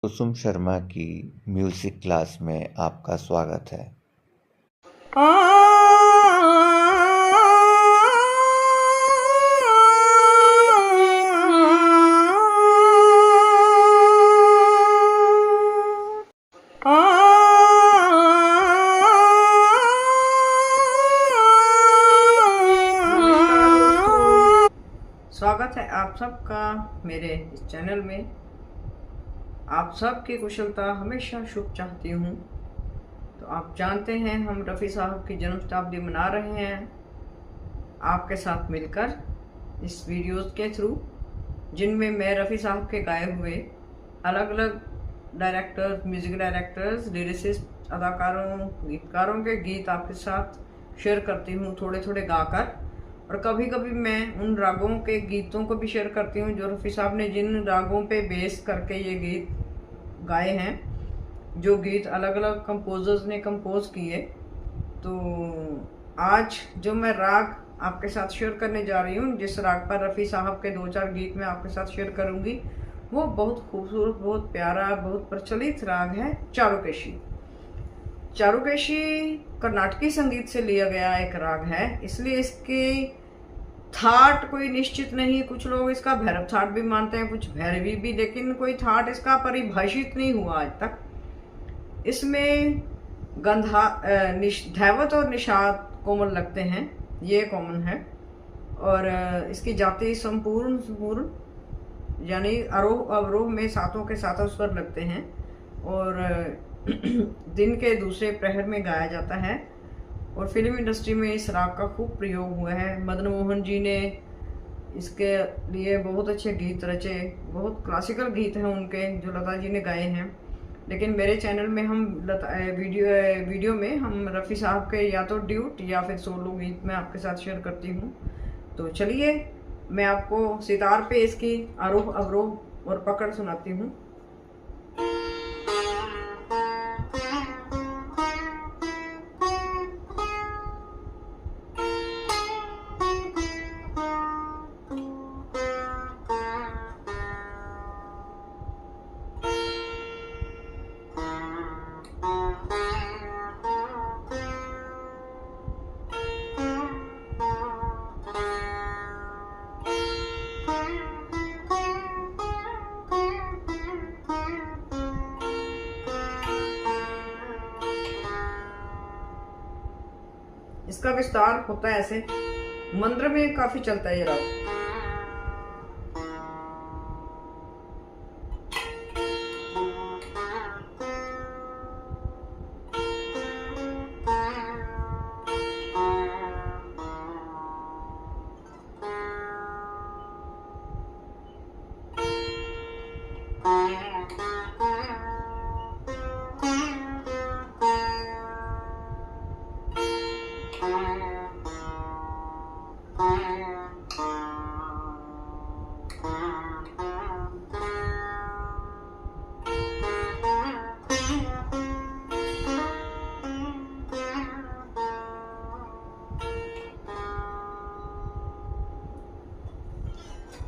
कुसुम शर्मा की music class में आपका स्वागत है। स्वागत है आप सबका मेरे इस चैनल में। आप सबकी कुशलता हमेशा शुभ चाहती हूँ। तो आप जानते हैं हम रफ़ी साहब की जन्म शताब्दी मना रहे हैं आपके साथ मिलकर इस वीडियोस के थ्रू, जिनमें मैं रफ़ी साहब के गाए हुए अलग अलग डायरेक्टर्स, म्यूज़िक डायरेक्टर्स, लिरिसिस्ट, अदाकारों, गीतकारों के गीत आपके साथ शेयर करती हूँ थोड़े थोड़े गाकर। और कभी कभी मैं उन रागों के गीतों को भी शेयर करती हूँ जो रफ़ी साहब ने जिन रागों पे बेस करके ये गीत गाए हैं, जो गीत अलग अलग कंपोजर्स ने कंपोज किए। तो आज जो मैं राग आपके साथ शेयर करने जा रही हूँ, जिस राग पर रफ़ी साहब के 2-4 गीत मैं आपके साथ शेयर करूँगी, वो बहुत खूबसूरत, बहुत प्यारा, बहुत प्रचलित राग है चारुकेशी। चारुकेशी कर्नाटकी संगीत से लिया गया एक राग है, इसलिए इसकी थाट कोई निश्चित नहीं। कुछ लोग इसका भैरव थाट भी मानते हैं, कुछ भैरवी भी, लेकिन कोई थाट इसका परिभाषित नहीं हुआ आज तक। इसमें धैवत और निषाद कोमल लगते हैं, ये कॉमन है। और इसकी जाति संपूर्ण यानी आरोह अवरोह में सातों के सातों स्वर लगते हैं और दिन के दूसरे प्रहर में गाया जाता है। और फिल्म इंडस्ट्री में इस राग का खूब प्रयोग हुआ है। मदन मोहन जी ने इसके लिए बहुत अच्छे गीत रचे, बहुत क्लासिकल गीत हैं उनके जो लता जी ने गाए हैं। लेकिन मेरे चैनल में हम वीडियो में हम रफ़ी साहब के या तो ड्यूट या फिर सोलो गीत मैं आपके साथ शेयर करती हूँ। तो चलिए मैं आपको सितार पे इसकी आरोह अवरोह और पकड़ सुनाती हूँ। इसका विस्तार होता है ऐसे, मंत्र में काफी चलता है ये राग।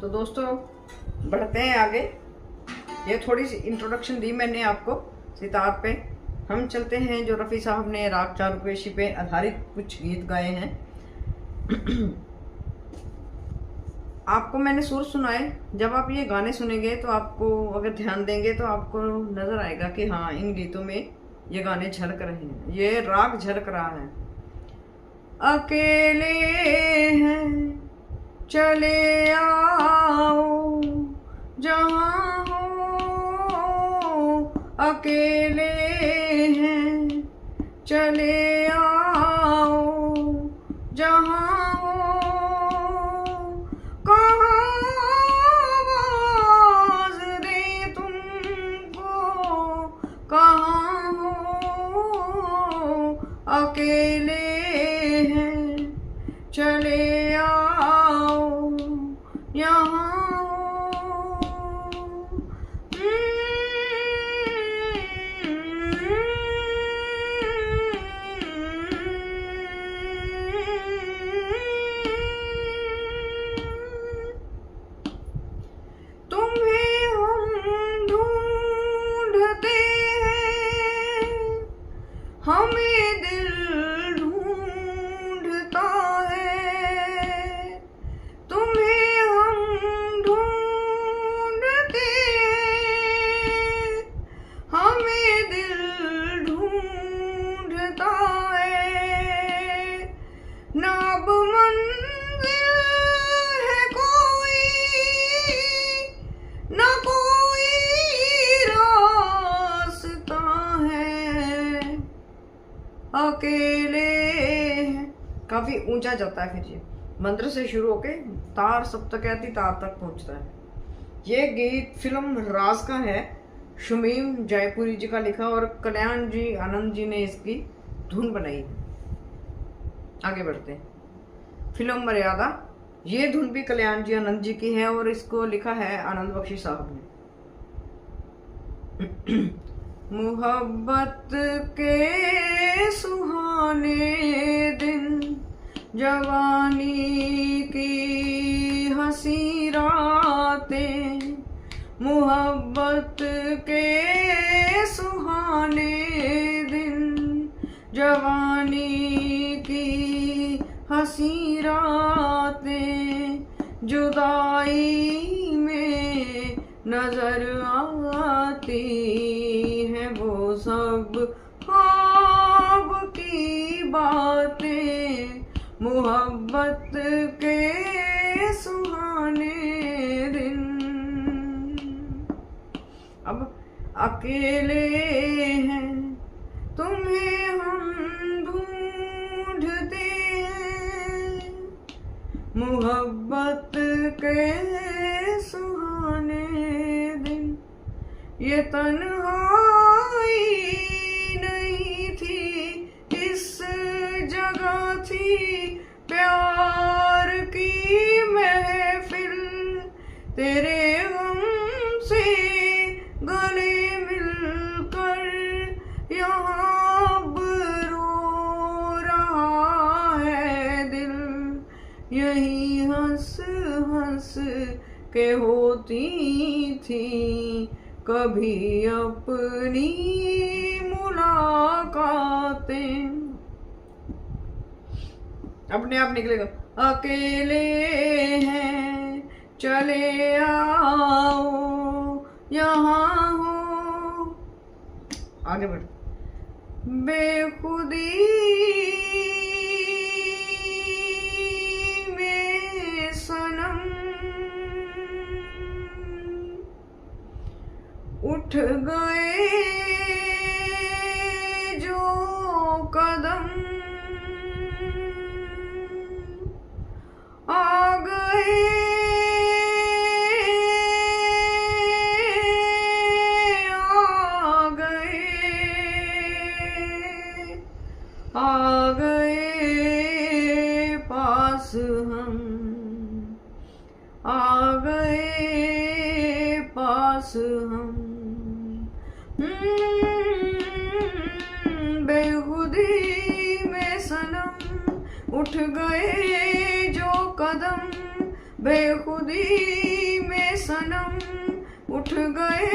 तो दोस्तों बढ़ते हैं आगे। ये थोड़ी सी इंट्रोडक्शन दी मैंने आपको सितार पे। हम चलते हैं जो रफ़ी साहब ने राग चारुकेशी पे आधारित कुछ गीत गाए हैं। आपको मैंने सुर सुनाए, जब आप ये गाने सुनेंगे तो आपको अगर ध्यान देंगे तो आपको नजर आएगा कि हाँ, इन गीतों में ये गाने झलक रहे हैं, ये राग झलक रहा है। अकेले हैं चले आओ जहाँ हो, अकेले हैं चले आओ जहाँ हो, कहाँ आवाज़ दे तुमको, कहाँ हो, अकेले हैं चले आओ यहाँ। तुम्हें हम ढूंढ अकेले हैं, काफी ऊंचा जाता है। फिर ये मंत्र से शुरू होके तार सप्तक्याति तार तक पहुंचता है। ये गीत फिल्म राज का है, शमीम जयपुरी जी का लिखा और कल्याण जी आनंद जी ने इसकी धुन बनाई। आगे बढ़ते हैं। फिल्म मर्यादा, ये धुन भी कल्याण जी आनंद जी की है और इसको लिखा है आनंद बख्शी साहब ने। मोहब्बत के सुहाने दिन, जवानी की हंसी रातें, मोहब्बत के सुहाने दिन, जवानी की हंसी रातें, जुदाई में नजर आती है वो सब ख्वाब की बातें, मोहब्बत के सुहाने दिन। अब अकेले हैं तुम्हें हम ढूंढते हैं, मोहब्बत के सुहाने दिन। ये तन्हाई नहीं थी, इस जगह थी प्यार की महफिल, तेरे गम से गले मिलकर यहाँ अब रो रहा है दिल, यही हंस हंस के होती थी कभी अपनी मुलाकातें। अपने आप निकलेगा। अकेले हैं चले आओ यहाँ हो, आगे बढ़। बेखुदी में सनम उठ गए जो कदम, आ गए आ गए आ गए पास हम, आ गए पास हम। बेखुदी में सनम उठ गए जो कदम, बेखुदी में सनम उठ गए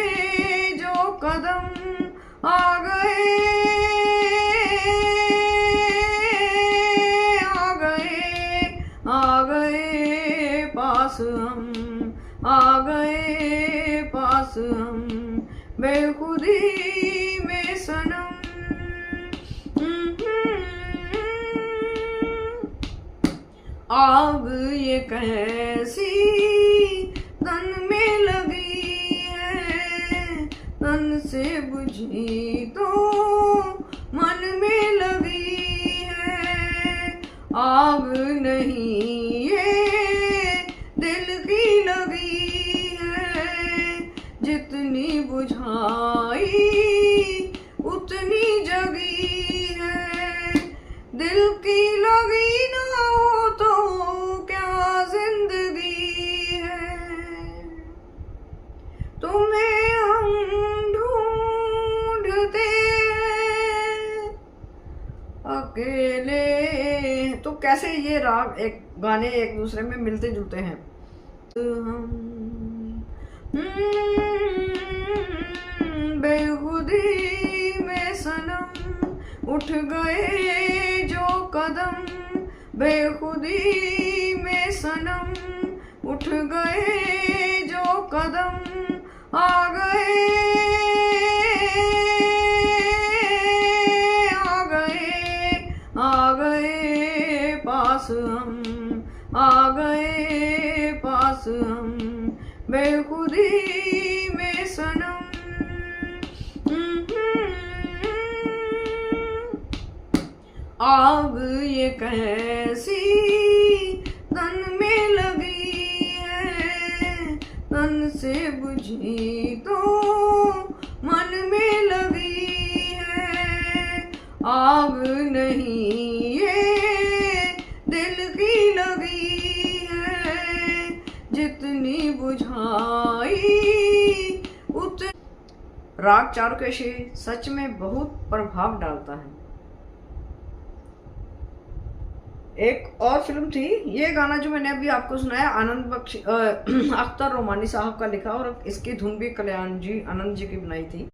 जो कदम, आ गए आ गए आ गए पास हम, आ गए पास हम। बेखुदी में सनम। आग ये कैसी तन में लगी है, तन से बुझी तो मन में लगी है, आग नहीं ये दिल की लगी है, जितनी बुझाई उतनी जगी है, दिल की लगी ना हो तो क्या जिंदगी है, तुम्हें हम ढूंढते हैं अकेले। तो कैसे ये राग एक गाने एक दूसरे में मिलते जुलते हैं। बेखुदी में सनम उठ गए जो कदम, बेखुदी में सनम उठ गए जो कदम, आ गए आ गए आ गए पास हम, आ गए पास हम। बेखुदी में सनम। आग ये कैसी तन में लगी है, तन से बुझी तो मन में लगी है। आग नहीं ये दिल की लगी है, जितनी बुझाई उतनी। राग चारुकेशी सच में बहुत प्रभाव डालता है। एक और फिल्म थी, ये गाना जो मैंने अभी आपको सुनाया आनंद बख्श अख्तर रोमानी साहब का लिखा, और इसकी धुन भी कल्याण जी आनंद जी की बनाई थी।